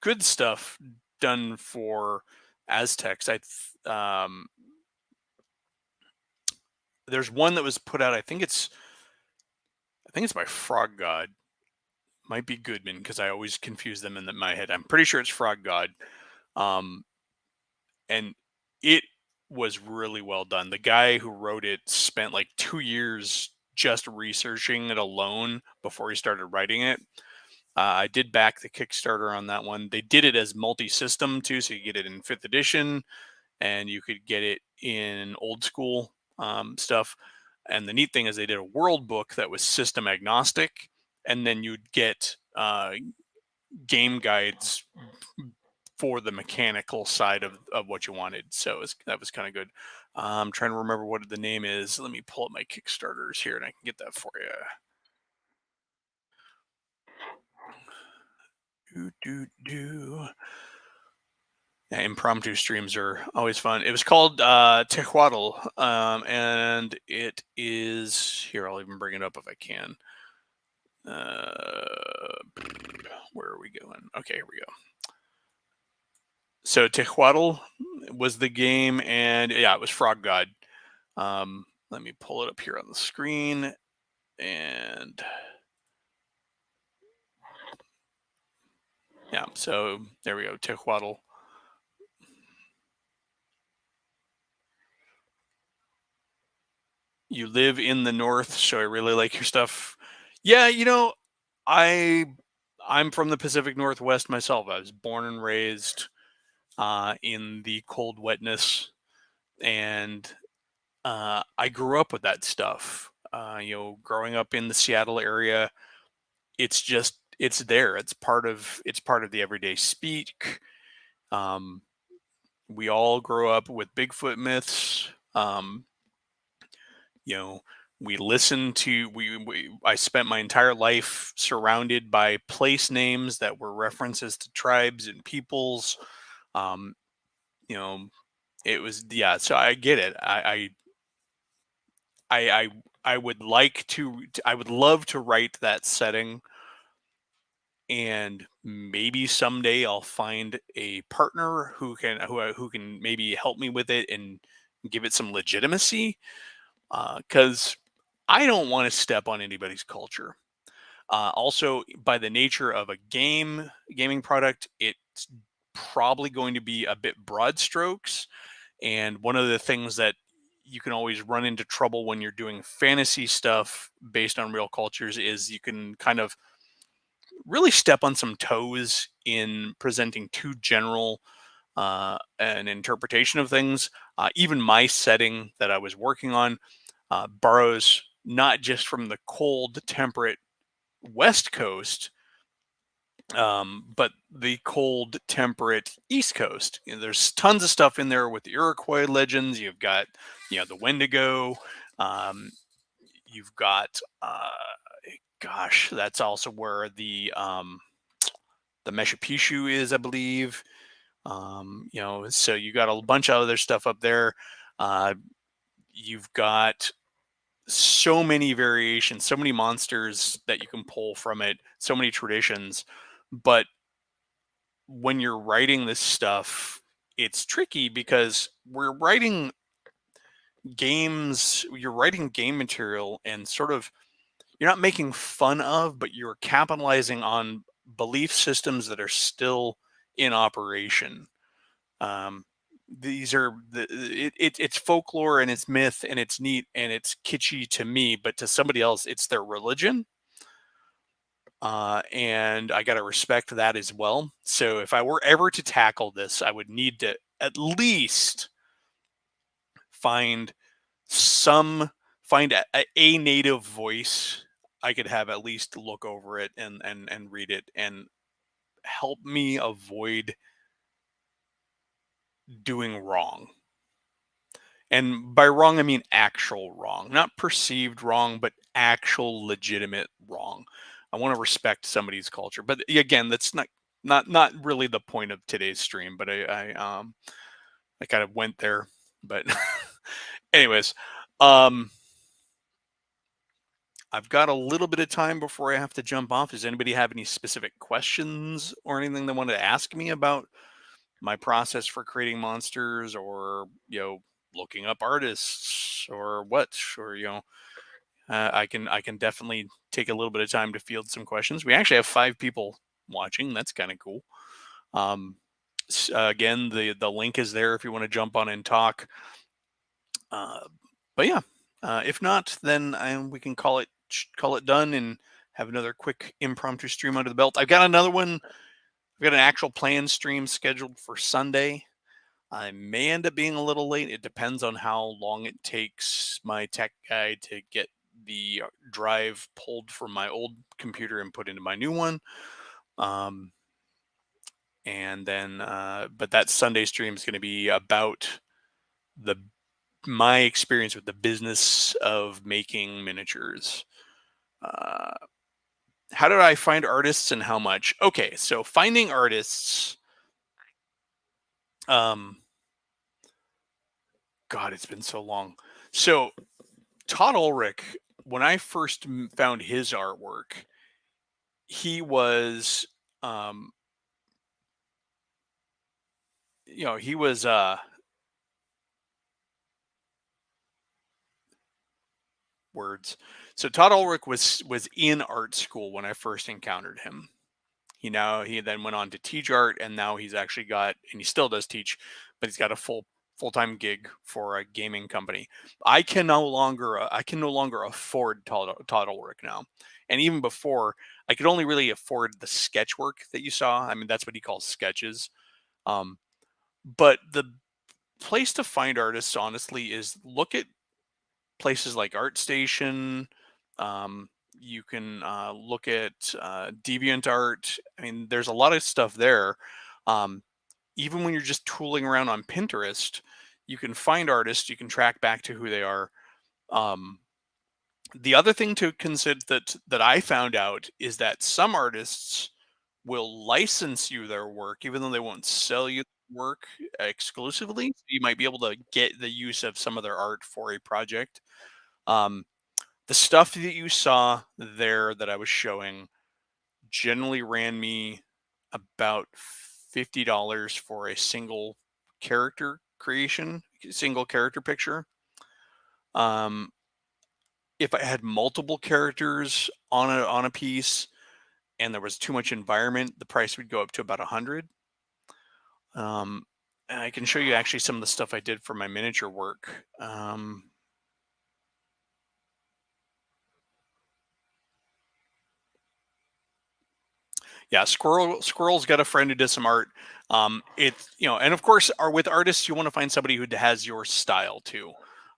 good stuff done for Aztecs. There's one that was put out. I think it's by Frog God. Might be Goodman because I always confuse them in my head. I'm pretty sure it's Frog God. Um, and it was really well done. The guy who wrote it spent like 2 years just researching it alone before he started writing it. I did back the Kickstarter on that one. They did it as multi-system too, so you get it in fifth edition, and you could get it in old school stuff. And the neat thing is they did a world book that was system agnostic, and then you'd get game guides for the mechanical side of what you wanted. So that was kind of good. I'm trying to remember what the name is. Let me pull up my Kickstarters here and I can get that for you. Do, do, do. Yeah, impromptu streams are always fun. It was called Tehuatl, and it is here. I'll even bring it up if I can. Where are we going? Okay, here we go. So Tehuatl was the game, and yeah, it was Frog God. Let me pull it up here on the screen, and yeah, so there we go, Tehuatl. You live in the north, so I really like your stuff. Yeah, I I'm from the Pacific Northwest myself. I was born and raised in the cold wetness, and I grew up with that stuff. Growing up in the Seattle area, it's there. It's part of the everyday speak. Um, we all grow up with Bigfoot myths. You know, we listen to we I spent my entire life surrounded by place names that were references to tribes and peoples. Um, you know, it was yeah. So I get it. I would like I would love to write that setting, and maybe someday I'll find a partner who can maybe help me with it and give it some legitimacy. Because I don't want to step on anybody's culture. Also, by the nature of a gaming product, it's probably going to be a bit broad strokes. And one of the things that you can always run into trouble when you're doing fantasy stuff based on real cultures is you can kind of really step on some toes in presenting too general an interpretation of things. Even my setting that I was working on borrows not just from the cold, temperate West Coast, but the cold, temperate East Coast. There's tons of stuff in there with the Iroquois legends. You've got, the Wendigo. Um, you've got, gosh, that's also where the Meshapishu is, I believe. So you got a bunch of other stuff up there. Uh, you've got so many variations, so many monsters that you can pull from it, so many traditions. But when you're writing this stuff, it's tricky because you're writing game material and sort of you're not making fun of, but you're capitalizing on belief systems that are still in operation. Um, these are it's folklore and it's myth and it's neat and it's kitschy to me, but to somebody else, it's their religion. And I got to respect that as well. So if I were ever to tackle this, I would need to at least find some find a native voice I could have at least look over it and read it and help me avoid doing wrong. And by wrong, I mean actual wrong, not perceived wrong, but actual legitimate wrong. I want to respect somebody's culture, but again, that's not really the point of today's stream. But I kind of went there. But anyways, um, I've got a little bit of time before I have to jump off. Does anybody have any specific questions or anything they wanted to ask me about my process for creating monsters, or looking up artists, or what, or I can definitely take a little bit of time to field some questions. We actually have 5 people watching. That's kind of cool. Again, the link is there if you want to jump on and talk. But yeah, if not, then we can call it done and have another quick impromptu stream under the belt. I've got another one. I've got an actual planned stream scheduled for Sunday. I may end up being a little late. It depends on how long it takes my tech guy to get the drive pulled from my old computer and put into my new one. And then, but that Sunday stream is going to be about my experience with the business of making miniatures. How did I find artists and how much? Okay, so finding artists Um, God, it's been so long. So Todd Ulrich, when I first found his artwork, he was, um, he was words. So Todd Ulrich was in art school when I first encountered him. He then went on to teach art, and now he's actually got, and he still does teach, but he's got a full-time gig for a gaming company. I can no longer afford Todd Ulrich now, and even before, I could only really afford the sketch work that you saw. I mean, that's what he calls sketches. Um, but the place to find artists, honestly, is look at places like ArtStation. Um, you can look at DeviantArt. I mean, there's a lot of stuff there. Um, Even when you're just tooling around on Pinterest, you can find artists. You can track back to who they are. Um, the other thing to consider that I found out is that some artists will license you their work, even though they won't sell you work exclusively. So you might be able to get the use of some of their art for a project. Um, the stuff that you saw there that I was showing generally ran me about $50 for a single character creation, single character picture. Um, if I had multiple characters on a piece and there was too much environment, the price would go up to about 100. Um, and I can show you actually some of the stuff I did for my miniature work. Yeah, Squirrel's got a friend who does some art. And of course, are with artists, you want to find somebody who has your style too,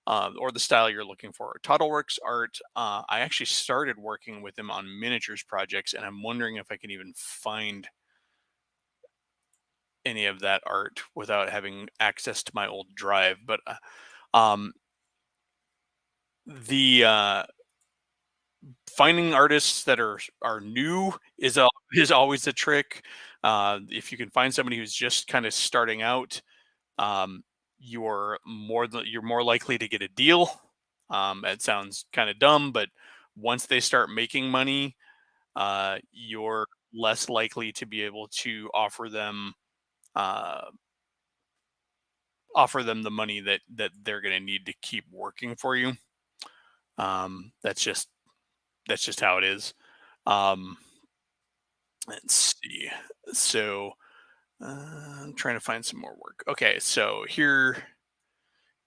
or the style you're looking for. Todd Ulrich's art. I actually started working with him on miniatures projects, and I'm wondering if I can even find any of that art without having access to my old drive. But um, the finding artists that are new is always a trick. If you can find somebody who's just kind of starting out, um, you're more likely to get a deal. It sounds kind of dumb, but once they start making money, you're less likely to be able to uh, offer them the money that they're going to need to keep working for you. Um, that's just that's just how it is. Um, let's see. So I'm trying to find some more work. Okay, so here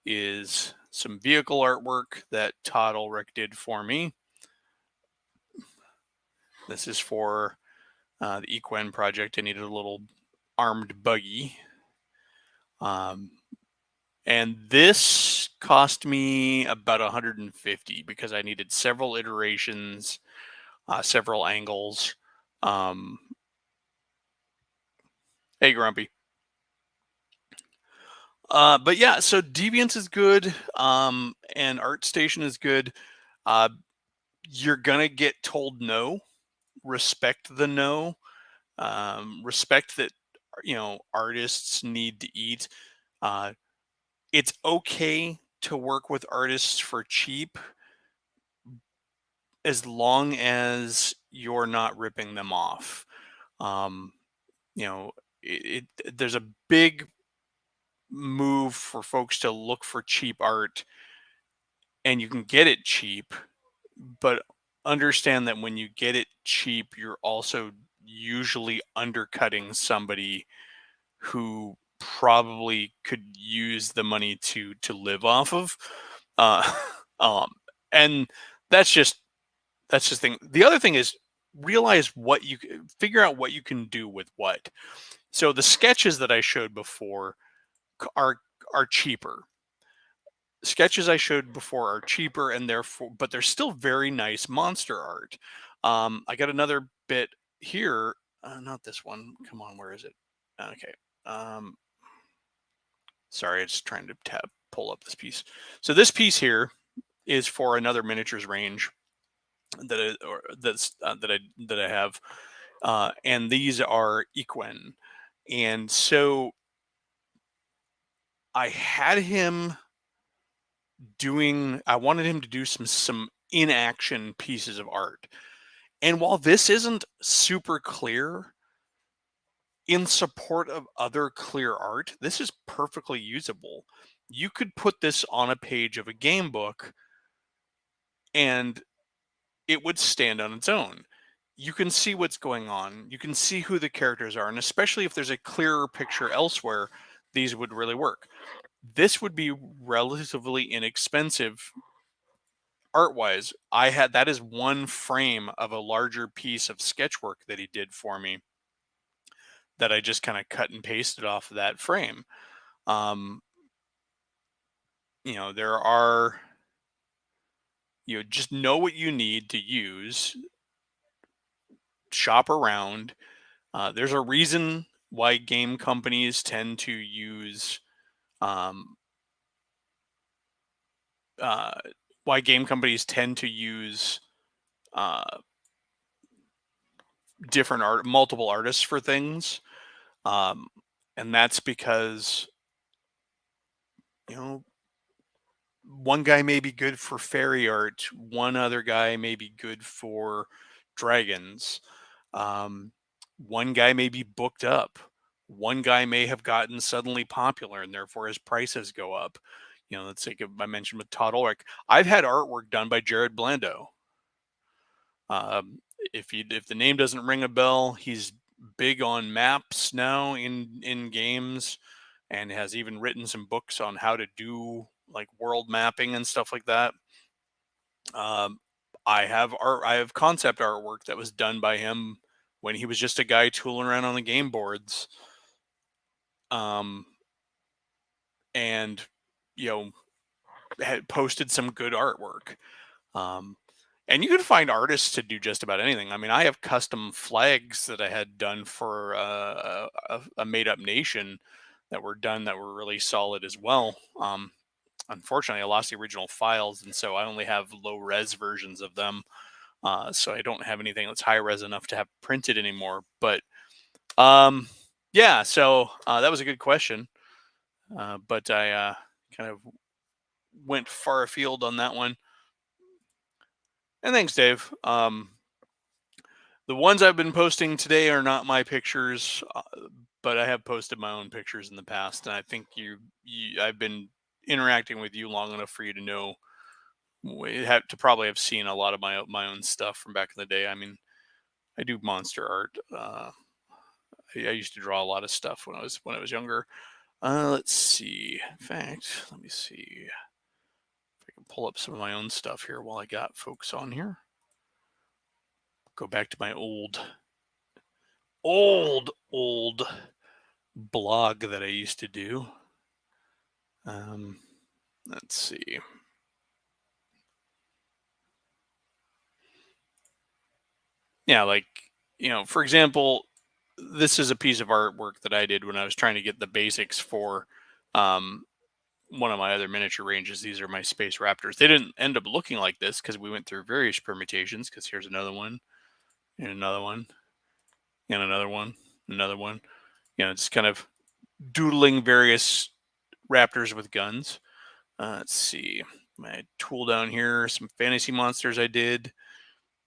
is some vehicle artwork that Todd Ulrich did for me. This is for the Equine project. I needed a little armed buggy. Um, and this cost me about 150 because I needed several iterations, several angles. Um, hey, Grumpy. But yeah, so Deviant is good, and ArtStation is good. Uh, you're gonna get told no. Respect the no. Respect that artists need to eat. Uh, it's okay to work with artists for cheap as long as you're not ripping them off. Um, you know, there's a big move for folks to look for cheap art, and you can get it cheap, but understand that when you get it cheap, you're also usually undercutting somebody who probably could use the money to live off of. Uh, um, and that's just thing. The other thing is realize figure out what you can do with what. So the sketches that I showed before are cheaper. Sketches I showed before are cheaper, and therefore, but they're still very nice monster art. I got another bit here. Not this one. Come on, where is it? Okay. Um, Sorry, it's trying to pull up this piece. So this piece here is for another miniatures range that I have, and these are equine, and so I had him I wanted him to do some in action pieces of art. And while this isn't super clear, in support of other clear art, this is perfectly usable. You could put this on a page of a game book and it would stand on its own. You can see what's going on, you can see who the characters are, and especially if there's a clearer picture elsewhere, these would really work. This would be relatively inexpensive art wise. That is one frame of a larger piece of sketchwork that he did for me that I just kind of cut and pasted off of that frame. Um, there are, just know what you need to use, shop around. There's a reason why game companies tend to use, um, uh, why game companies tend to use uh, multiple artists for things. Um, and that's because, you know, one guy may be good for fairy art, one other guy may be good for dragons. Um, one guy may be booked up. One guy may have gotten suddenly popular and therefore his prices go up. Let's take I mentioned with Todd Ulrich. I've had artwork done by Jared Blando. If the name doesn't ring a bell, he's big on maps now in games, and has even written some books on how to do like world mapping and stuff like that. Um, I have concept artwork that was done by him when he was just a guy tooling around on the game boards. Um, and had posted some good artwork. Um, and you can find artists to do just about anything. I mean, I have custom flags that I had done for a made up nation that were really solid as well. Unfortunately, I lost the original files, and so I only have low res versions of them. So I don't have anything that's high res enough to have printed anymore. But yeah, so that was a good question. But I kind of went far afield on that one. And thanks, Dave. The ones I've been posting today are not my pictures, but I have posted my own pictures in the past, and I think I've been interacting with you long enough for you to know, to probably have seen a lot of my own stuff from back in the day. I mean, I do monster art. I used to draw a lot of stuff when I was younger. Let's see. In fact, let me see if I can pull up some of my own stuff here while I got folks on here. Go back to my old blog that I used to do. Let's see. Yeah, like, for example, this is a piece of artwork that I did when I was trying to get the basics for one of my other miniature ranges. These are my Space Raptors. They didn't end up looking like this because we went through various permutations, because here's another one, and another one, and another one, another one. Just kind of doodling various raptors with guns. Let's see. My tool down here, some fantasy monsters I did.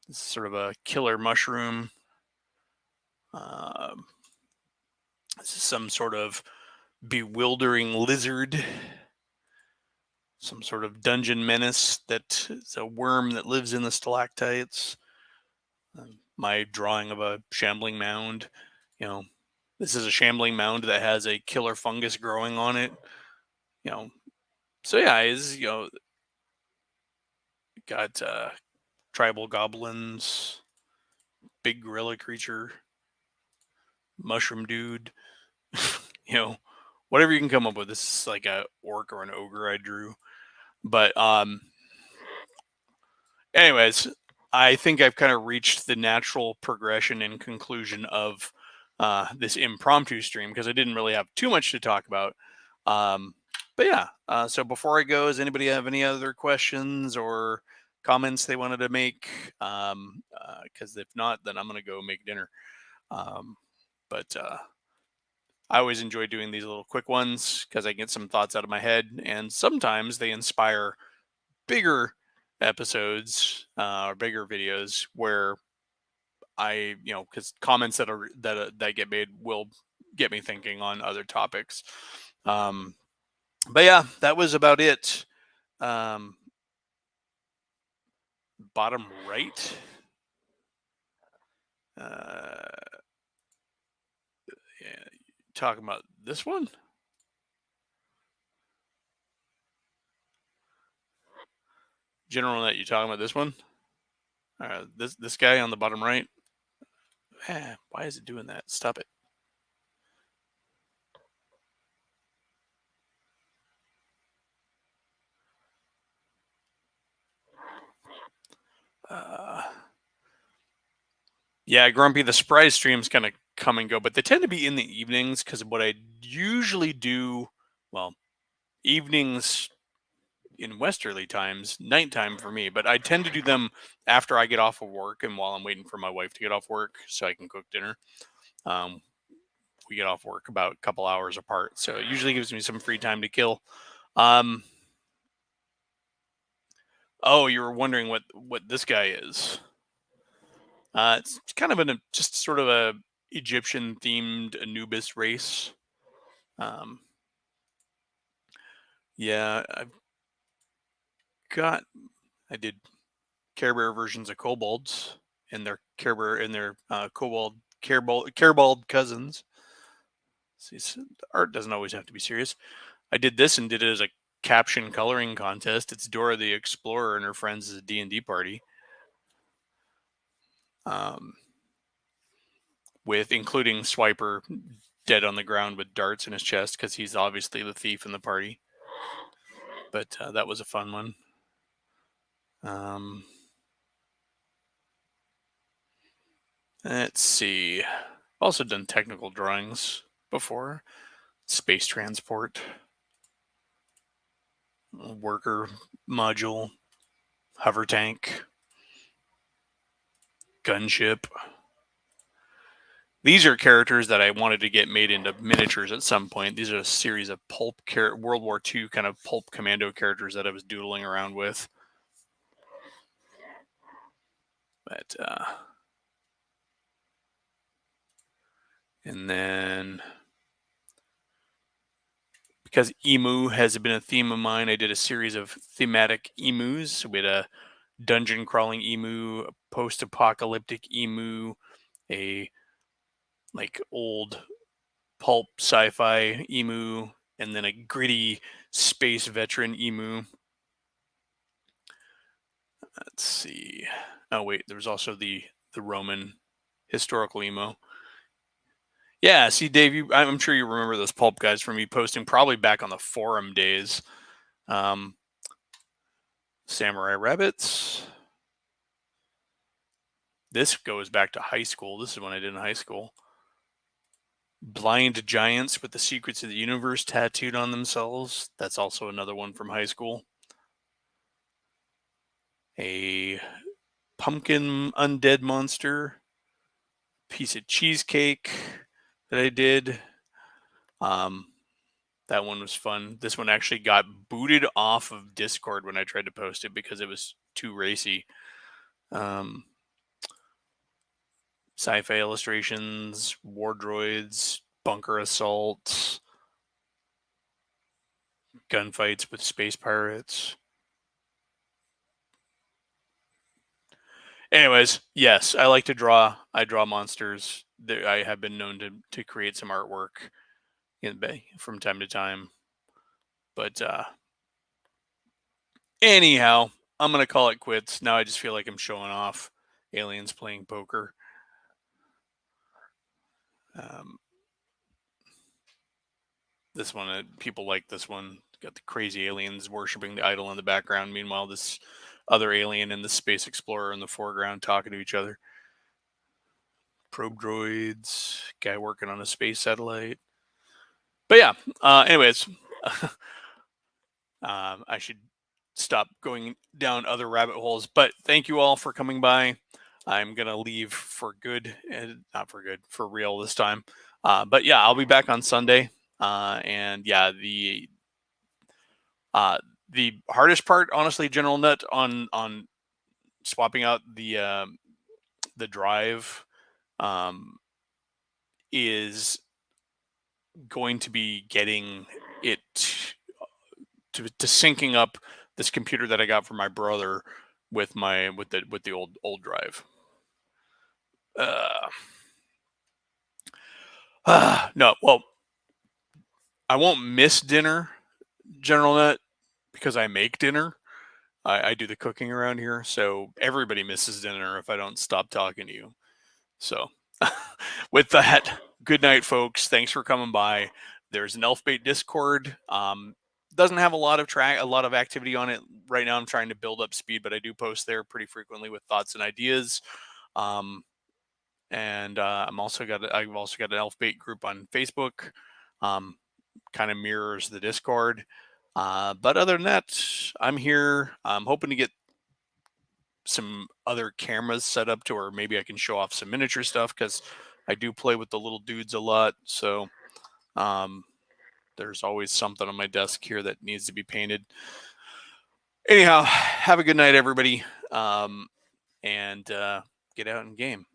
This is sort of a killer mushroom. This is some sort of bewildering lizard. Some sort of dungeon menace that is a worm that lives in the stalactites. My drawing of a shambling mound. This is a shambling mound that has a killer fungus growing on it. So yeah, is got tribal goblins, big gorilla creature, mushroom dude, whatever you can come up with. This is like a orc or an ogre I drew. But anyways, I think I've kind of reached the natural progression and conclusion of this impromptu stream, because I didn't really have too much to talk about. But yeah, so before I go, does anybody have any other questions or comments they wanted to make? Because if not, then I'm going to go make dinner. But I always enjoy doing these little quick ones because I get some thoughts out of my head, and sometimes they inspire bigger episodes or bigger videos where because comments that get made will get me thinking on other topics. But yeah, that was about it. Um, bottom right. Yeah, talking about this one. General, that you talking about this one? This guy on the bottom right. Why is it doing that? Stop it. Yeah, Grumpy, the surprise streams kind of come and go, but they tend to be in the evenings because what I usually do, well, evenings in westerly times, nighttime for me, but I tend to do them after I get off of work and while I'm waiting for my wife to get off work so I can cook dinner. We get off work about a couple hours apart, so it usually gives me some free time to kill. Oh, you were wondering what this guy is. It's kind of just sort of a Egyptian themed Anubis race. Yeah, I did Care Bear versions of kobolds and their Care Bear and their kobold Carebald cousins. See, so the art doesn't always have to be serious. I did this and did it as a caption coloring contest. It's Dora the Explorer and her friends' D&D party. With including Swiper dead on the ground with darts in his chest because he's obviously the thief in the party. But that was a fun one. Let's see. I've also done technical drawings before. Space transport, worker module, hover tank, gunship. These are characters that I wanted to get made into miniatures at some point. These are a series of World War II kind of pulp commando characters that I was doodling around with. But and then because emu has been a theme of mine, I did a series of thematic emus. We had a dungeon crawling emu, a post-apocalyptic emu, a old pulp sci-fi emu, and then a gritty space veteran emu. Let's see. Oh wait, there was also the Roman historical emo. Yeah, see, Dave, I'm sure you remember those pulp guys from me posting probably back on the forum days. Samurai rabbits. This goes back to high school. This is when I did in high school. Blind giants with the secrets of the universe tattooed on themselves. That's also another one from high school. A pumpkin undead monster. Piece of cheesecake that I did. That one was fun. This one actually got booted off of Discord when I tried to post it because it was too racy. Sci-fi illustrations, war droids, bunker assaults, gunfights with space pirates. Anyways, yes, I like to draw. I draw monsters. I have been known to create some artwork from time to time. But anyhow, I'm going to call it quits. Now I just feel like I'm showing off aliens playing poker. This one, people like this one. Got the crazy aliens worshiping the idol in the background. Meanwhile, this other alien and the space explorer in the foreground talking to each other. Probe droids, guy working on a space satellite. But yeah, anyways, I should stop going down other rabbit holes. But thank you all for coming by. I'm going to leave for good, and not for good, for real this time. But yeah, I'll be back on Sunday. And yeah, uh, the hardest part, honestly, General Nut, on swapping out the drive is going to be getting it to syncing up this computer that I got from my brother with the old drive. No, well, I won't miss dinner, General Nut, because I make dinner. I do the cooking around here, so everybody misses dinner if I don't stop talking to you. So, with that, good night, folks. Thanks for coming by. There's an Elfbait Discord. Doesn't have a lot of activity on it right now. I'm trying to build up speed, but I do post there pretty frequently with thoughts and ideas. And I've also got an Elfbait group on Facebook. Kind of mirrors the Discord. But other than that, I'm here. I'm hoping to get some other cameras set up to where maybe I can show off some miniature stuff, because I do play with the little dudes a lot. So there's always something on my desk here that needs to be painted. Anyhow, have a good night, everybody. And get out and game.